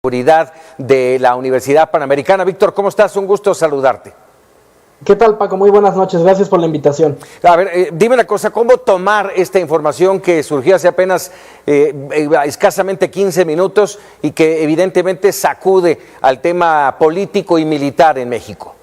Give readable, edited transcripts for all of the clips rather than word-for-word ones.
Seguridad de la Universidad Panamericana. Víctor, ¿cómo estás? Un gusto saludarte. ¿Qué tal, Paco? Muy buenas noches, gracias por la invitación. A ver, dime una cosa, ¿cómo tomar esta información que surgió hace apenas escasamente 15 minutos y que evidentemente sacude al tema político y militar en México?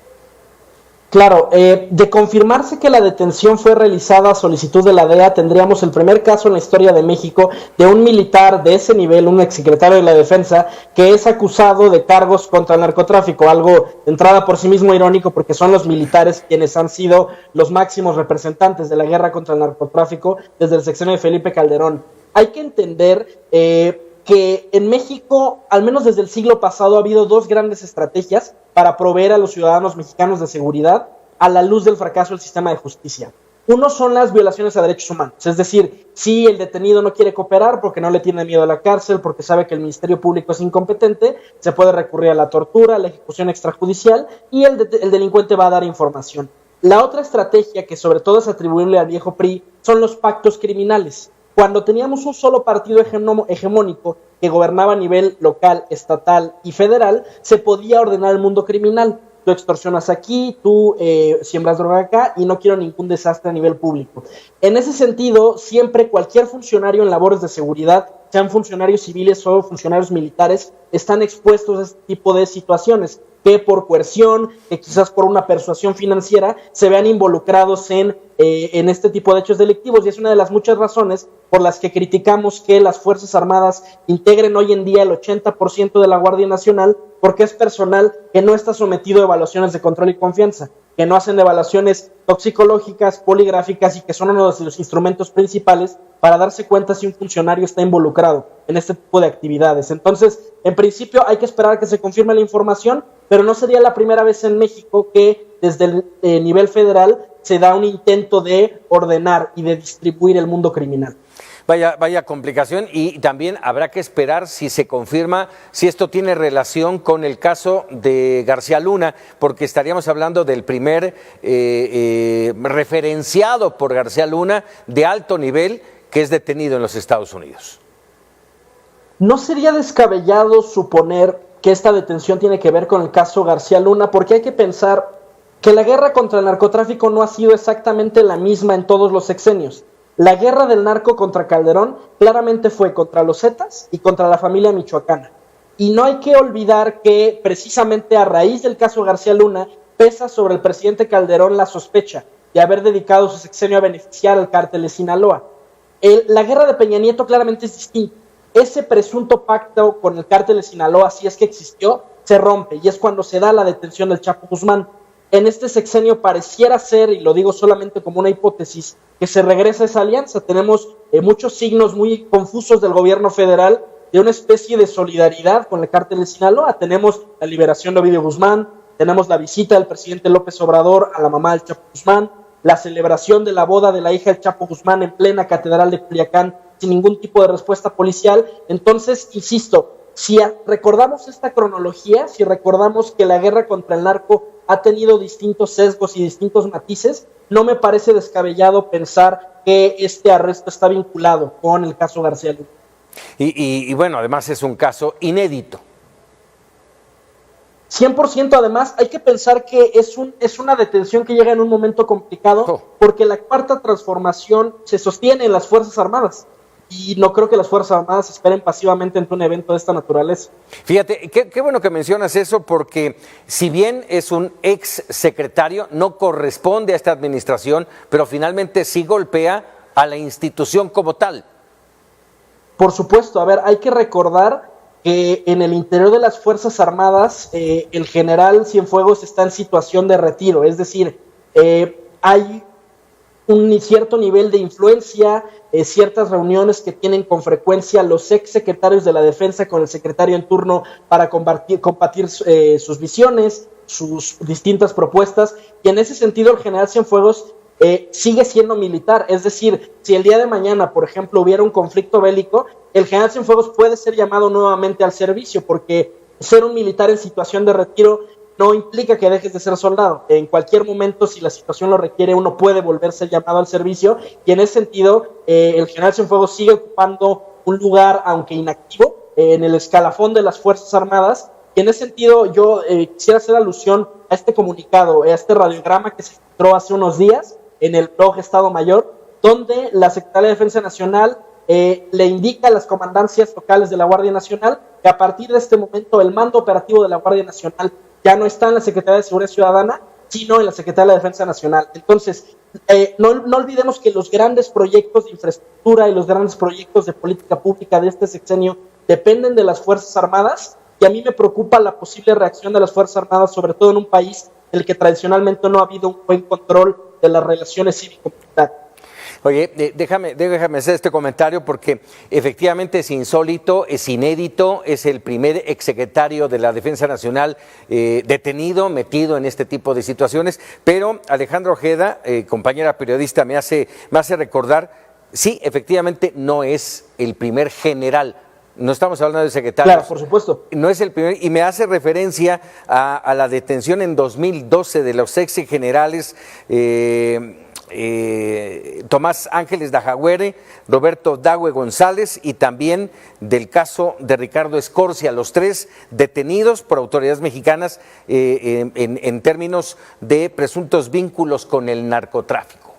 Claro, de confirmarse que la detención fue realizada a solicitud de la DEA, tendríamos el primer caso en la historia de México de un militar de ese nivel, un exsecretario de la Defensa, que es acusado de cargos contra el narcotráfico, algo de entrada por sí mismo irónico porque son los militares quienes han sido los máximos representantes de la guerra contra el narcotráfico desde el sexenio de Felipe Calderón. Hay que entender que en México, al menos desde el siglo pasado, ha habido dos grandes estrategias para proveer a los ciudadanos mexicanos de seguridad a la luz del fracaso del sistema de justicia. Uno son las violaciones a derechos humanos, es decir, si el detenido no quiere cooperar porque no le tiene miedo a la cárcel, porque sabe que el Ministerio Público es incompetente, se puede recurrir a la tortura, a la ejecución extrajudicial y el delincuente va a dar información. La otra estrategia, que sobre todo es atribuible al viejo PRI, son los pactos criminales. Cuando teníamos un solo partido hegemónico que gobernaba a nivel local, estatal y federal, se podía ordenar el mundo criminal. Tú extorsionas aquí, tú siembras droga acá y no quiero ningún desastre a nivel público. En ese sentido, siempre cualquier funcionario en labores de seguridad, sean funcionarios civiles o funcionarios militares, están expuestos a este tipo de situaciones, que por coerción, que quizás por una persuasión financiera, se vean involucrados en este tipo de hechos delictivos, y es una de las muchas razones por las que criticamos que las Fuerzas Armadas integren hoy en día el 80% de la Guardia Nacional, porque es personal que no está sometido a evaluaciones de control y confianza, que no hacen evaluaciones toxicológicas, poligráficas y que son uno de los instrumentos principales para darse cuenta si un funcionario está involucrado en este tipo de actividades. Entonces, en principio hay que esperar a que se confirme la información, pero no sería la primera vez en México que desde el nivel federal se da un intento de ordenar y de distribuir el mundo criminal. Vaya complicación, y también habrá que esperar si se confirma si esto tiene relación con el caso de García Luna, porque estaríamos hablando del primer referenciado por García Luna de alto nivel que es detenido en los Estados Unidos. No sería descabellado suponer que esta detención tiene que ver con el caso García Luna, porque hay que pensar que la guerra contra el narcotráfico no ha sido exactamente la misma en todos los sexenios. La guerra del narco contra Calderón claramente fue contra los Zetas y contra la familia michoacana. Y no hay que olvidar que precisamente a raíz del caso García Luna pesa sobre el presidente Calderón la sospecha de haber dedicado su sexenio a beneficiar al cártel de Sinaloa. La guerra de Peña Nieto claramente es distinta. Ese presunto pacto con el cártel de Sinaloa, si es que existió, se rompe y es cuando se da la detención del Chapo Guzmán. En este sexenio pareciera ser, y lo digo solamente como una hipótesis, que se regresa esa alianza. Tenemos muchos signos muy confusos del gobierno federal de una especie de solidaridad con el cártel de Sinaloa. Tenemos la liberación de Ovidio Guzmán, tenemos la visita del presidente López Obrador a la mamá del Chapo Guzmán, la celebración de la boda de la hija del Chapo Guzmán en plena catedral de Culiacán sin ningún tipo de respuesta policial. Entonces, insisto, si recordamos esta cronología, si recordamos que la guerra contra el narco ha tenido distintos sesgos y distintos matices, no me parece descabellado pensar que este arresto está vinculado con el caso García Luna. Y bueno, además es un caso inédito. 100%, además hay que pensar que es una detención que llega en un momento complicado, porque la cuarta transformación se sostiene en las Fuerzas Armadas. Y no creo que las Fuerzas Armadas esperen pasivamente ante un evento de esta naturaleza. Fíjate, qué bueno que mencionas eso, porque si bien es un ex secretario, no corresponde a esta administración, pero finalmente sí golpea a la institución como tal. Por supuesto, a ver, hay que recordar que en el interior de las Fuerzas Armadas el general Cienfuegos está en situación de retiro, es decir, hay un cierto nivel de influencia, ciertas reuniones que tienen con frecuencia los ex secretarios de la Defensa con el secretario en turno para compartir sus visiones, sus distintas propuestas, y en ese sentido el general Cienfuegos sigue siendo militar, es decir, si el día de mañana, por ejemplo, hubiera un conflicto bélico, el general Cienfuegos puede ser llamado nuevamente al servicio, porque ser un militar en situación de retiro no implica que dejes de ser soldado. En cualquier momento, si la situación lo requiere, uno puede volverse llamado al servicio, y en ese sentido, el general Cienfuegos sigue ocupando un lugar, aunque inactivo, en el escalafón de las Fuerzas Armadas. Y en ese sentido yo quisiera hacer alusión a este comunicado, a este radiograma que se filtró hace unos días en el blog Estado Mayor, donde la Secretaría de Defensa Nacional le indica a las comandancias locales de la Guardia Nacional que a partir de este momento el mando operativo de la Guardia Nacional ya no está en la Secretaría de Seguridad Ciudadana, sino en la Secretaría de la Defensa Nacional. Entonces, no olvidemos que los grandes proyectos de infraestructura y los grandes proyectos de política pública de este sexenio dependen de las Fuerzas Armadas, y a mí me preocupa la posible reacción de las Fuerzas Armadas, sobre todo en un país en el que tradicionalmente no ha habido un buen control de las relaciones cívico-militares. Oye, déjame hacer este comentario porque efectivamente es insólito, es inédito, es el primer exsecretario de la Defensa Nacional detenido, metido en este tipo de situaciones, pero Alejandra Ojeda, compañera periodista, me hace recordar, sí, efectivamente no es el primer general. No estamos hablando de secretarios. Claro, por supuesto. No es el primer, y me hace referencia a la detención en 2012 de los ex generales Tomás Ángeles Dajagüere, Roberto Dagüe González y también del caso de Ricardo Escorcia, los tres detenidos por autoridades mexicanas en términos de presuntos vínculos con el narcotráfico.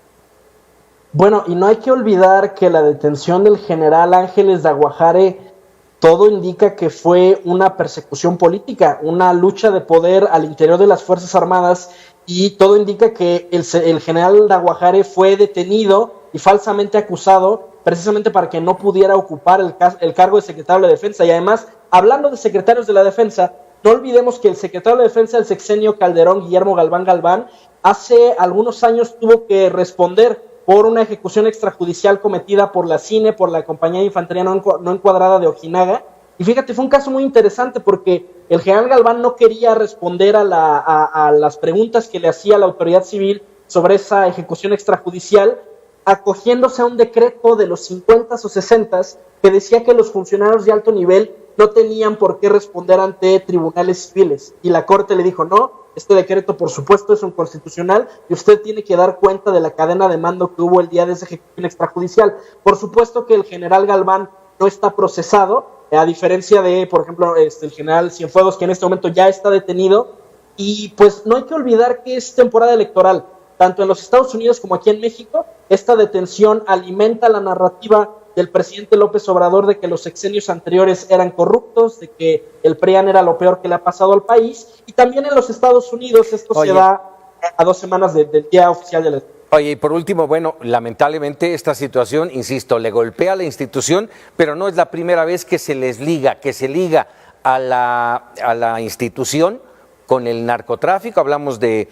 Bueno, y no hay que olvidar que la detención del general Ángeles Dagüajare, todo indica que fue una persecución política, una lucha de poder al interior de las Fuerzas Armadas, y todo indica que el general Dagüajare fue detenido y falsamente acusado precisamente para que no pudiera ocupar el cargo de secretario de la Defensa. Y además, hablando de secretarios de la Defensa, no olvidemos que el secretario de la Defensa del sexenio Calderón, Guillermo Galván, hace algunos años tuvo que responder por una ejecución extrajudicial cometida por la CINE, por la Compañía de Infantería no Encuadrada de Ojinaga. Y fíjate, fue un caso muy interesante porque el general Galván no quería responder a las preguntas que le hacía la autoridad civil sobre esa ejecución extrajudicial, acogiéndose a un decreto de los 50s o 60s que decía que los funcionarios de alto nivel no tenían por qué responder ante tribunales civiles. Y la Corte le dijo, no, este decreto por supuesto es inconstitucional y usted tiene que dar cuenta de la cadena de mando que hubo el día de esa ejecución extrajudicial. Por supuesto que el general Galván no está procesado, a diferencia de, por ejemplo, el general Cienfuegos, que en este momento ya está detenido. Y pues no hay que olvidar que es temporada electoral, tanto en los Estados Unidos como aquí en México. Esta detención alimenta la narrativa del presidente López Obrador de que los sexenios anteriores eran corruptos, de que el PRIAN era lo peor que le ha pasado al país, y también en los Estados Unidos esto se da a 2 semanas del día oficial de la... Oye, y por último, bueno, lamentablemente esta situación, insisto, le golpea a la institución, pero no es la primera vez que se liga a la institución con el narcotráfico. Hablamos de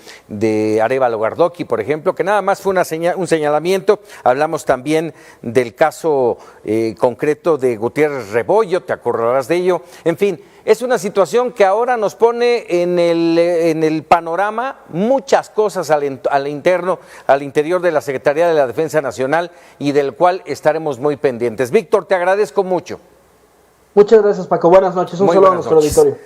Arévalo Gardoqui, por ejemplo, que nada más fue un señalamiento. Hablamos también del caso concreto de Gutiérrez Rebollo, te acordarás de ello. En fin, es una situación que ahora nos pone en el panorama muchas cosas al interior de la Secretaría de la Defensa Nacional y del cual estaremos muy pendientes. Víctor, te agradezco mucho. Muchas gracias, Paco. Buenas noches. Un saludo a nuestro auditorio.